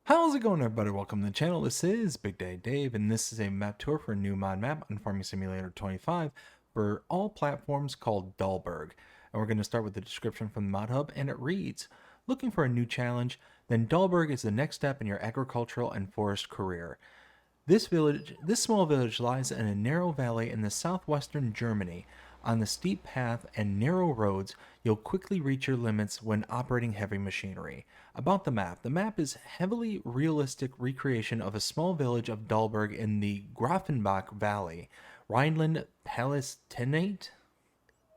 How's it going, everybody? Welcome to the channel. This is Big Day Dave, and this is a map tour for a new mod map on Farming Simulator 25 for all platforms called Dalberg. And we're going to start with the description from the mod hub, and it reads, looking for a new challenge? Then Dalberg is the next step in your agricultural and forest career. This small village lies in a narrow valley in the southwestern Germany. On the steep path and narrow roads, you'll quickly reach your limits when operating heavy machinery. About the map. The map is heavily realistic recreation of a small village of Dalberg in the Grafenbach Valley, Rhineland-Palatinate.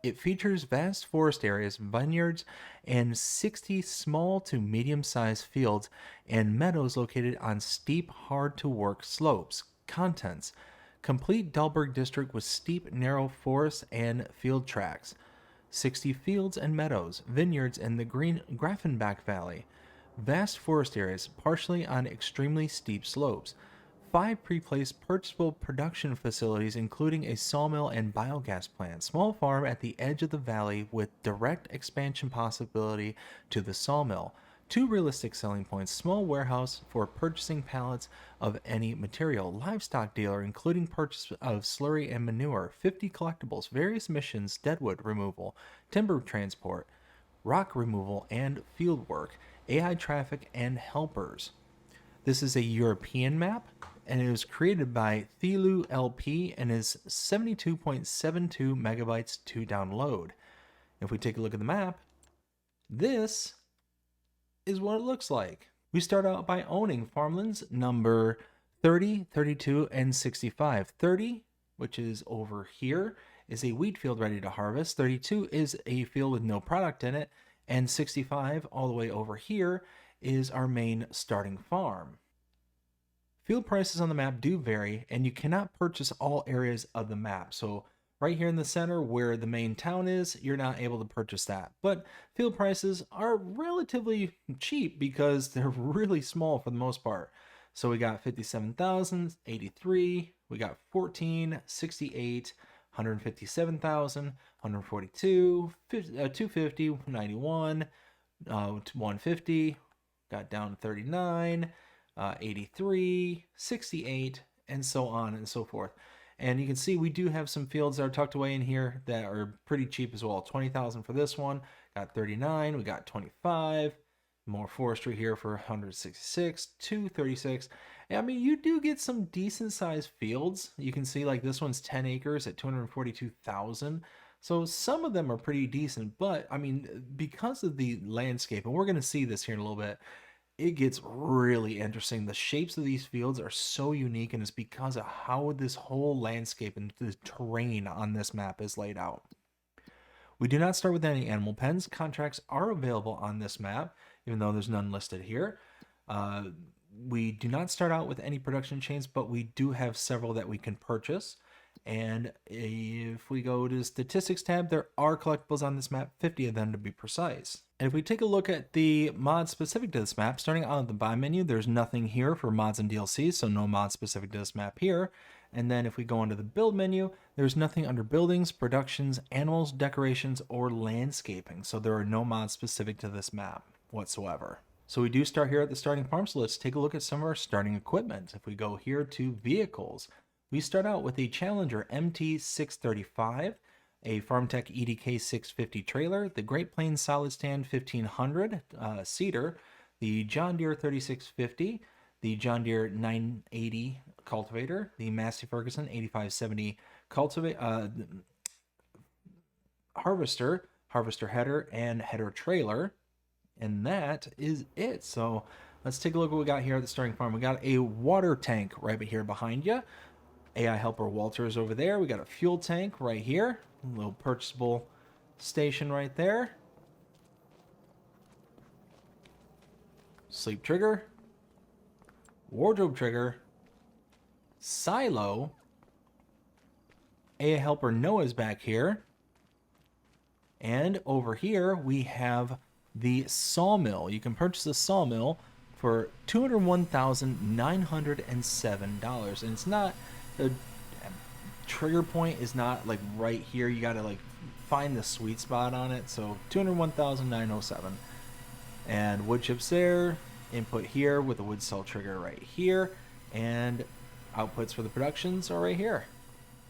It features vast forest areas, vineyards, and 60 small to medium-sized fields and meadows located on steep, hard-to-work slopes. Contents: complete Dalberg district with steep, narrow forests and field tracks. 60 fields and meadows, vineyards in the green Grafenbach Valley. Vast forest areas, partially on extremely steep slopes. 5 pre-placed purchasable production facilities, including a sawmill and biogas plant. Small farm at the edge of the valley with direct expansion possibility to the sawmill. 2 realistic selling points: small warehouse for purchasing pallets of any material, livestock dealer including purchase of slurry and manure, 50 collectibles, various missions, deadwood removal, timber transport, rock removal and field work, AI traffic and helpers. This is a European map, and it was created by Thielu LP and is 72.72 megabytes to download. If we take a look at the map, this is what it looks like. We start out by owning farmlands number 30, 32, and 65. 30, which is over here, is a wheat field ready to harvest. 32 is a field with no product in it. And 65, all the way over here, is our main starting farm. Field prices on the map do vary, and you cannot purchase all areas of the map. So right here in the center where the main town is, you're not able to purchase that. But field prices are relatively cheap because they're really small for the most part. So we got 57,000, 83, we got 14, 68, 157,000, 142, 250, 91, 150, got down to 39, 83, 68, and so on and so forth. And you can see we do have some fields that are tucked away in here that are pretty cheap as well. 20,000 for this one, got 39, we got 25, more forestry here for 166, 236. I mean, you do get some decent sized fields. You can see like this one's 10 acres at 242,000. So some of them are pretty decent, but I mean, because of the landscape, and we're going to see this here in a little bit, it gets really interesting. The shapes of these fields are so unique, and it's because of how this whole landscape and the terrain on this map is laid out. We do not start with any animal pens. Contracts are available on this map, even though there's none listed here. We do not start out with any production chains, but we do have several that we can purchase. And if we go to the statistics tab, there are collectibles on this map, 50 of them to be precise. And if we take a look at the mods specific to this map, starting out at the buy menu, there's nothing here for mods and DLCs, so no mods specific to this map here. And then if we go into the build menu, there's nothing under buildings, productions, animals, decorations, or landscaping. So there are no mods specific to this map whatsoever. So we do start here at the starting farm, so let's take a look at some of our starting equipment. If we go here to vehicles, we start out with a Challenger MT635, a FarmTech EDK 650 trailer, the Great Plains Solid Stand 1500 seeder, the John Deere 3650, the John Deere 980 cultivator, the Massey Ferguson 8570 harvester header, and header trailer. And that is it. So let's take a look at what we got here at the starting farm. We got a water tank right here behind you. AI helper Walter is over there. We got a fuel tank right here. A little purchasable station right there. Sleep trigger. Wardrobe trigger. Silo. AI helper Noah's back here. And over here we have the sawmill. You can purchase a sawmill for $201,907. And it's not, the trigger point is not like right here. You got to like find the sweet spot on it. So $201,907. And wood chips there. input here with a wood cell trigger right here, and outputs for the productions are right here.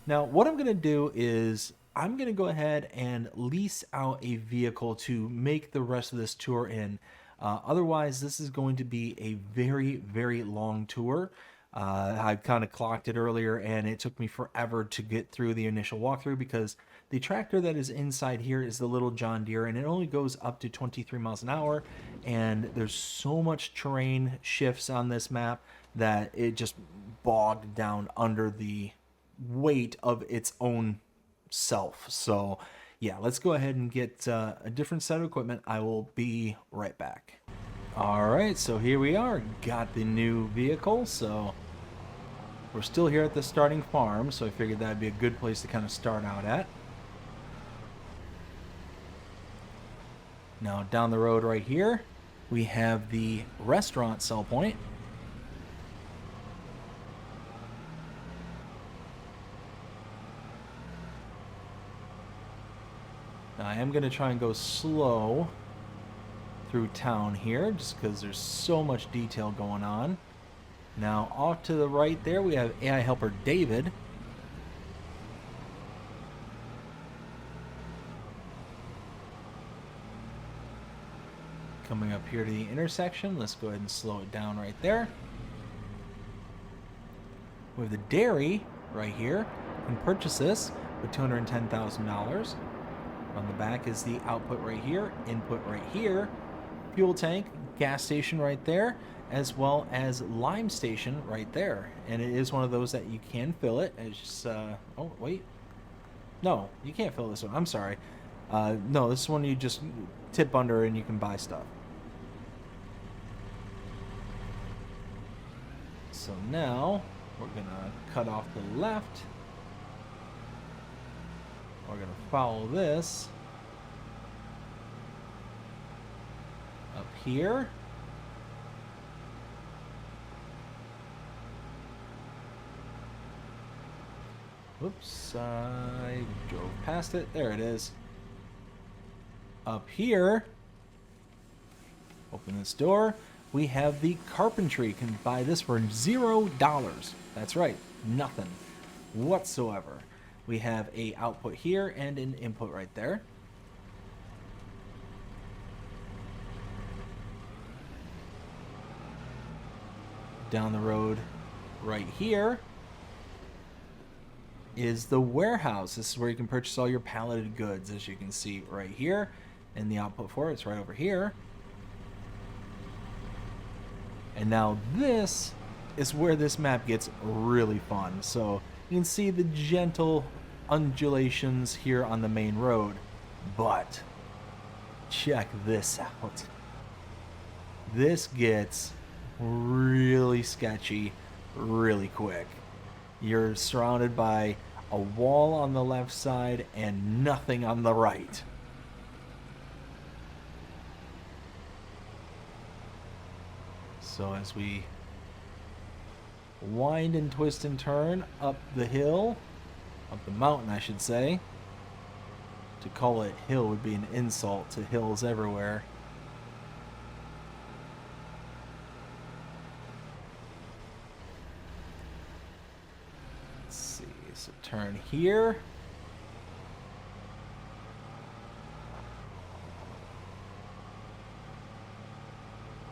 Now, what I'm going to do is I'm going to go ahead and lease out a vehicle to make the rest of this tour in. Otherwise, this is going to be a very, very long tour. I kind of clocked it earlier, and it took me forever to get through the initial walkthrough because the tractor that is inside here is the little John Deere, and it only goes up to 23 miles an hour, and there's so much terrain shifts on this map that it just bogged down under the weight of its own self. So yeah, let's go ahead and get a different set of equipment. I will be right back. All right, so here we are. Got the new vehicle. So we're still here at the starting farm, so I figured that'd be a good place to kind of start out at. Now down the road right here, we have the restaurant sell point. Now, I am going to try and go slow through town here just because there's so much detail going on. Now, off to the right there, we have AI helper David. Coming up here to the intersection, let's go ahead and slow it down right there. We have the dairy right here. You can purchase this for $210,000. On the back is the output right here, input right here, fuel tank, gas station right there, as well as lime station right there. And it is one of those that you can fill it. It's just, oh, wait. No, you can't fill this one. I'm sorry. No, this one you just tip under and you can buy stuff. So now we're going to cut off the left. We're going to follow this up here. Whoops, I drove past it. There it is. Up here, open this door. We have the carpentry. You can buy this for $0. That's right, nothing whatsoever. We have a output here and an input right there. Down the road right here is the warehouse. This is where you can purchase all your palleted goods, as you can see right here. And the output for it's right over here. And now this is where this map gets really fun. So you can see the gentle undulations here on the main road, but check this out. This gets really sketchy really quick. You're surrounded by a wall on the left side and nothing on the right. So as we wind and twist and turn up the hill, up the mountain I should say. To call it hill would be an insult to hills everywhere. Let's see, so turn here.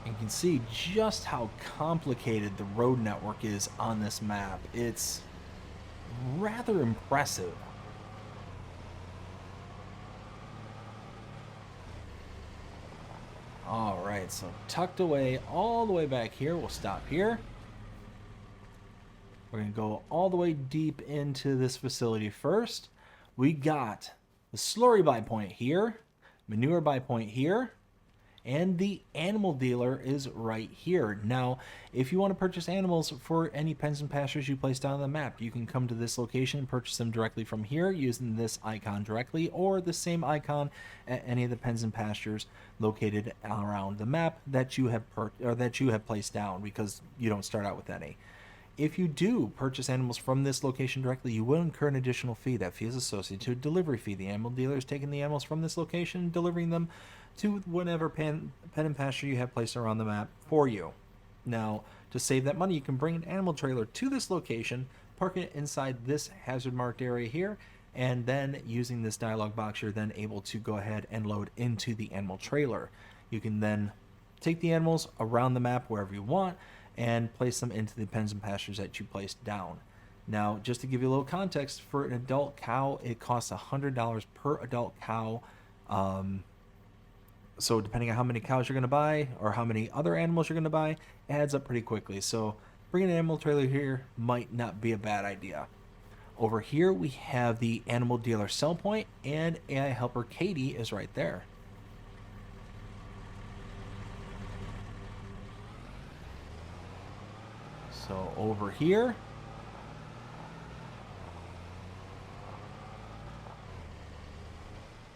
You can see just how complicated the road network is on this map. It's rather impressive. All right, so tucked away all the way back here. We'll stop here. We're going to go all the way deep into this facility first. We got the slurry buy point here, manure buy point here, and the animal dealer is right here. Now, if you want to purchase animals for any pens and pastures you place down on the map, you can come to this location and purchase them directly from here using this icon directly, or the same icon at any of the pens and pastures located around the map that you have placed down, because you don't start out with any. If you do purchase animals from this location directly, you will incur an additional fee. That fee is associated to a delivery fee. The animal dealer is taking the animals from this location and delivering them to whatever pen and pasture you have placed around the map for you. Now, to save that money, you can bring an animal trailer to this location, park it inside this hazard marked area here, and then using this dialog box, you're then able to go ahead and load into the animal trailer. You can then take the animals around the map wherever you want and place them into the pens and pastures that you placed down. Now, just to give you a little context, for an adult cow, it costs $100 per adult cow. So depending on how many cows you're going to buy or how many other animals you're going to buy, it adds up pretty quickly. So bringing an animal trailer here might not be a bad idea. Over here, we have the animal dealer sell point, and AI helper Katie is right there. So over here,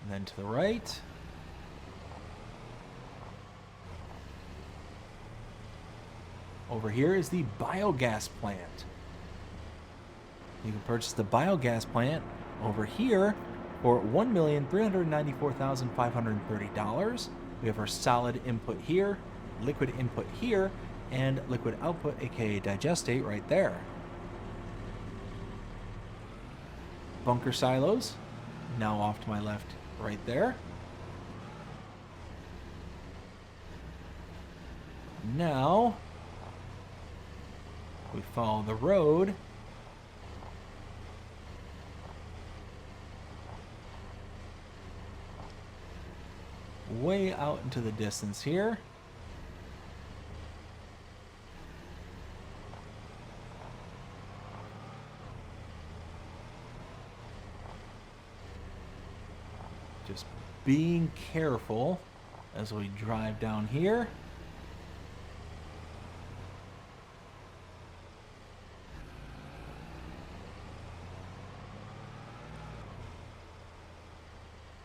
and then to the right, over here is the biogas plant. You can purchase the biogas plant over here for $1,394,530. We have our solid input here, liquid input here, and liquid output, aka digestate, right there. Bunker silos, now off to my left, right there. Now, we follow the road. Way out into the distance here. Just being careful as we drive down here.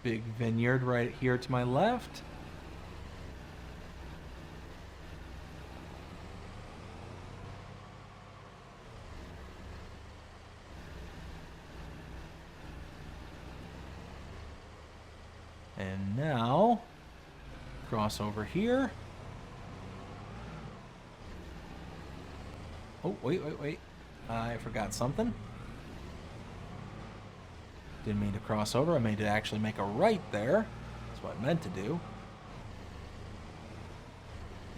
Big vineyard right here to my left. And now, cross over here. Oh, wait. I forgot something. Didn't mean to cross over. I meant to actually make a right there. That's what I meant to do.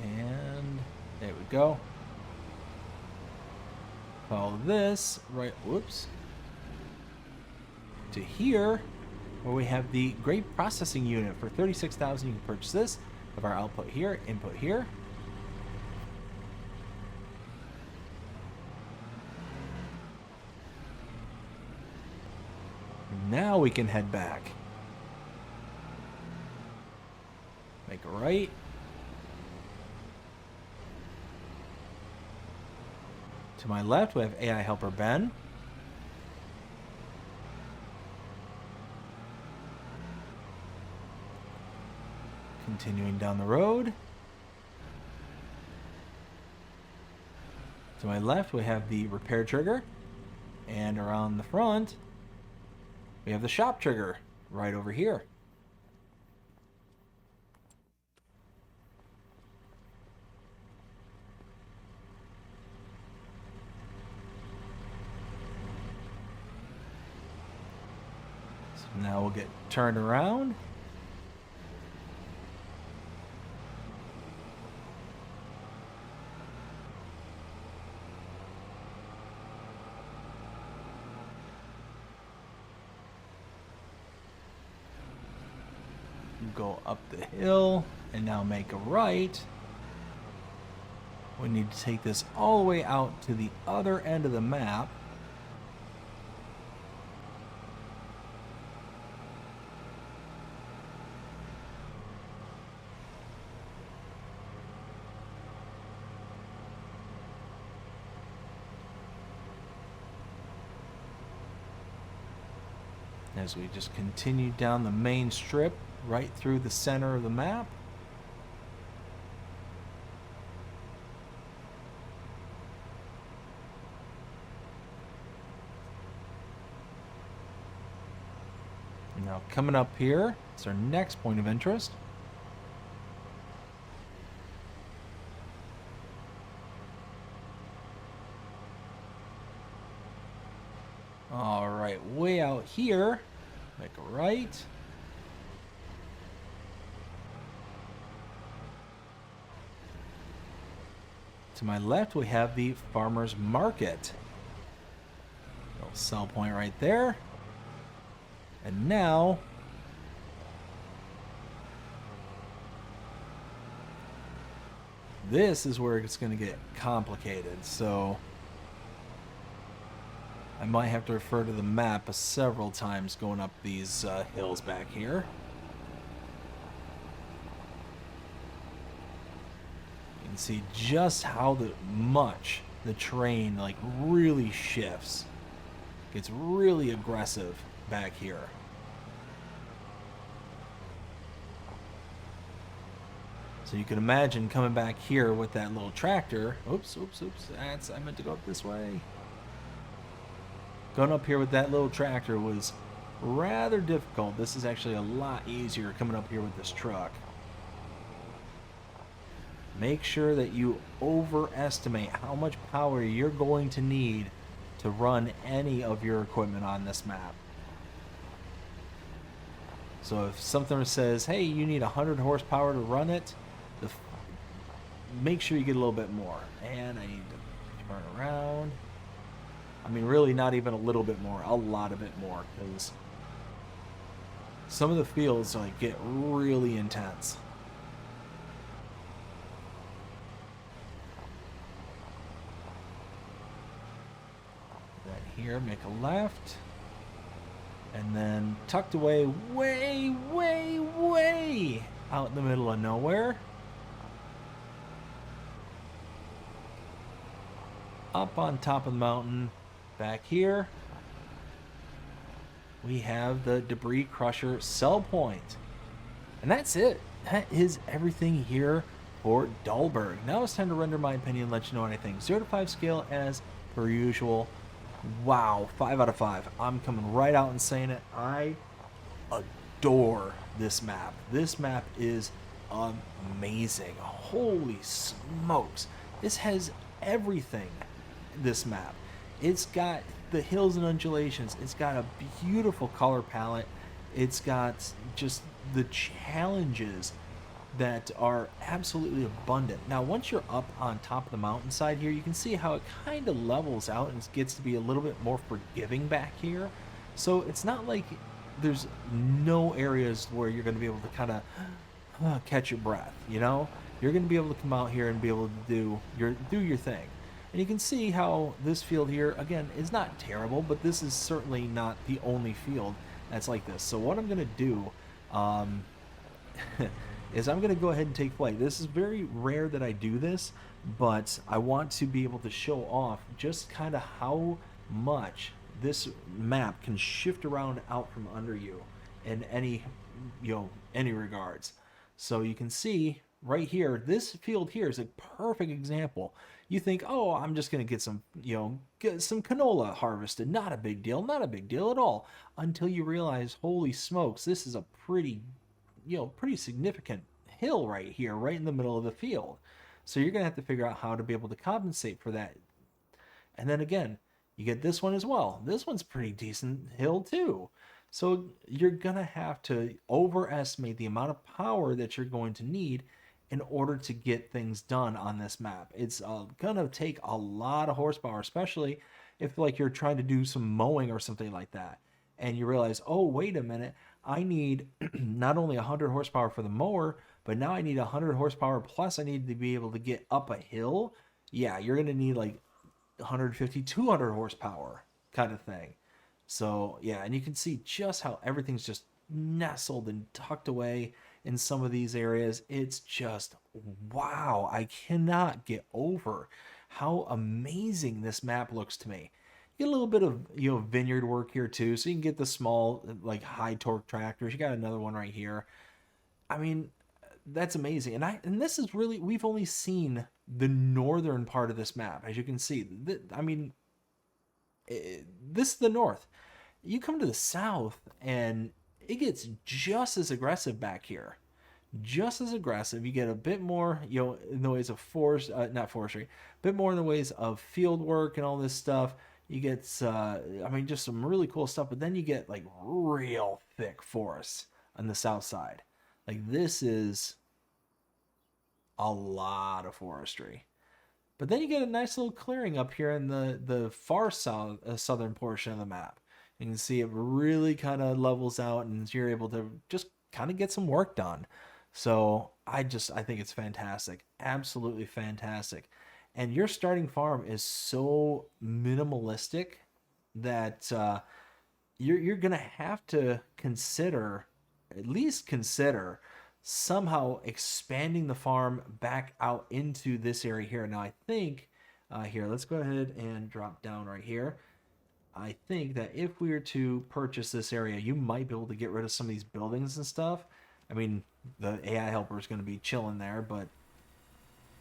And there we go. Follow this right, whoops, to here, where we have the grape processing unit for $36,000. You can purchase this. Have our output here, input here. Now we can head back. Make a right. To my left, we have AI helper Ben. Continuing down the road. To my left, we have the repair trigger. And around the front, we have the shop trigger right over here. So now we'll get turned around. Go up the hill and now make a right. We need to take this all the way out to the other end of the map. As we just continue down the main strip right through the center of the map. Now coming up here, it's our next point of interest. All right, way out here, make a right. To my left, we have the farmer's market. Little sell point right there. And now, this is where it's going to get complicated. So I might have to refer to the map several times going up these hills back here. You can see just how much the terrain like really shifts. Gets really aggressive back here. So you can imagine coming back here with that little tractor. Oops. I meant to go up this way. Going up here with that little tractor was rather difficult. This is actually a lot easier coming up here with this truck. Make sure that you overestimate how much power you're going to need to run any of your equipment on this map. So if something says, hey, you need 100 horsepower to run it, make sure you get a little bit more. And I need to turn around. I mean, really not even a little bit more, a lot of it more, because some of the fields like get really intense. Right here, make a left. And then tucked away way out in the middle of nowhere. Up on top of the mountain, back here, we have the debris crusher sell point. And that's it. That is everything here for Dalberg. Now it's time to render my opinion, let you know anything. 0 to 5 scale as per usual. Wow, 5 out of 5. I'm coming right out and saying it. I adore this map. This map is amazing. Holy smokes. This has everything, this map. It's got the hills and undulations. It's got a beautiful color palette. It's got just the challenges that are absolutely abundant. Now, once you're up on top of the mountainside here, you can see how it kind of levels out and gets to be a little bit more forgiving back here. So it's not like there's no areas where you're going to be able to kind of catch your breath, you know? You're going to be able to come out here and be able to do your thing. And you can see how this field here, again, is not terrible, but this is certainly not the only field that's like this. So what I'm going to do is I'm going to go ahead and take flight. This is very rare that I do this, but I want to be able to show off just kind of how much this map can shift around out from under you in any regards. So you can see right here, this field here is a perfect example. You think, oh, I'm just going to get some canola harvested. Not a big deal. Not a big deal at all. Until you realize, holy smokes, this is a pretty significant hill right here, right in the middle of the field. So you're going to have to figure out how to be able to compensate for that. And then again, you get this one as well. This one's pretty decent hill too. So you're going to have to overestimate the amount of power that you're going to need in order to get things done on this map. It's going to take a lot of horsepower, especially if like you're trying to do some mowing or something like that. And you realize, oh, wait a minute, I need not only 100 horsepower for the mower, but now I need 100 horsepower plus I need to be able to get up a hill. Yeah, you're going to need like 150, 200 horsepower kind of thing. So, yeah, and you can see just how everything's just nestled and tucked away in some of these areas. It's just, wow, I cannot get over how amazing this map looks to me. Get a little bit of vineyard work here too, so you can get the small like high torque tractors. You got another one right here. I mean, that's amazing. And this is really, we've only seen the northern part of this map, as you can see. I mean, this is the north. You come to the south and it gets just as aggressive back here. Just as aggressive. You get a bit more, in the ways of not forestry, a bit more in the ways of field work and all this stuff. You get, I mean, just some really cool stuff. But then you get like real thick forests on the south side. Like this is a lot of forestry. But then you get a nice little clearing up here in the far south southern portion of the map. You can see it really kind of levels out, and you're able to just kind of get some work done. So I think it's fantastic, absolutely fantastic. And your starting farm is so minimalistic that you're gonna have to consider, at least consider, somehow expanding the farm back out into this area here. Now I think here, let's go ahead and drop down right here. I think that if we were to purchase this area, you might be able to get rid of some of these buildings and stuff. I mean, the AI helper is going to be chilling there, but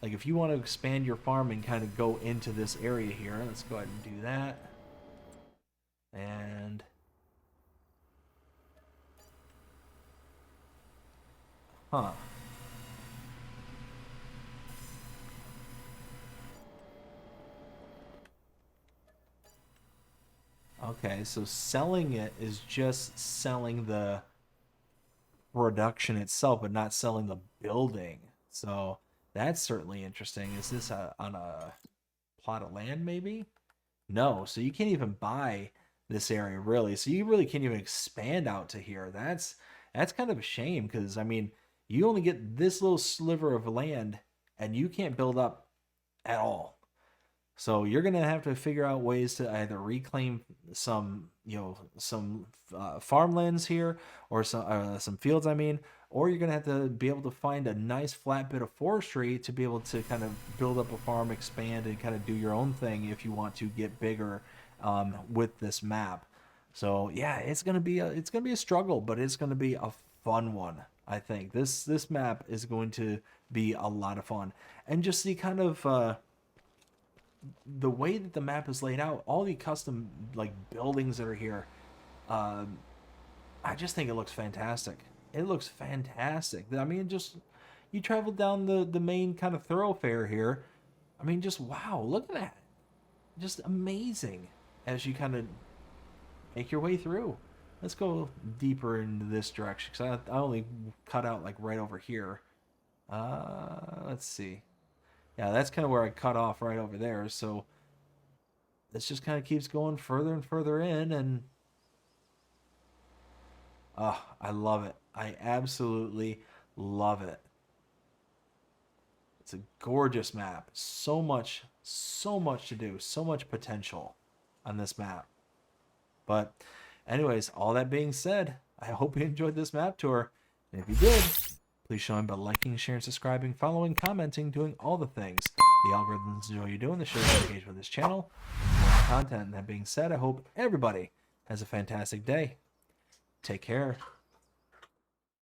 like if you want to expand your farm and kind of go into this area here, let's go ahead and do that. And huh. Okay, so selling it is just selling the production itself, but not selling the building. So that's certainly interesting. Is this on a plot of land, maybe? No, so you can't even buy this area really. So you really can't even expand out to here. That's kind of a shame because I mean, you only get this little sliver of land and you can't build up at all. So you're gonna have to figure out ways to either reclaim some, some farmlands here, or some fields. I mean, or you're gonna have to be able to find a nice flat bit of forestry to be able to kind of build up a farm, expand, and kind of do your own thing if you want to get bigger with this map. So yeah, it's gonna be a struggle, but it's gonna be a fun one. I think this map is going to be a lot of fun, and just the kind of the way that the map is laid out, all the custom like buildings that are here, um, I just think it looks fantastic. It looks fantastic. I mean, just you travel down the main kind of thoroughfare here. I mean, just wow, look at that. Just amazing as you kind of make your way through. Let's go deeper into this direction because I only cut out like right over here. Let's see. Yeah, that's kind of where I cut off right over there. So this just kind of keeps going further and further in, and I love it. I absolutely love it. It's a gorgeous map. So much to do, so much potential on this map. But, anyways, all that being said, I hope you enjoyed this map tour. And if you did, please show me by liking, sharing, subscribing, following, commenting, doing all the things. The algorithms enjoy you doing. The show you engage with this channel. More content. And that being said, I hope everybody has a fantastic day. Take care.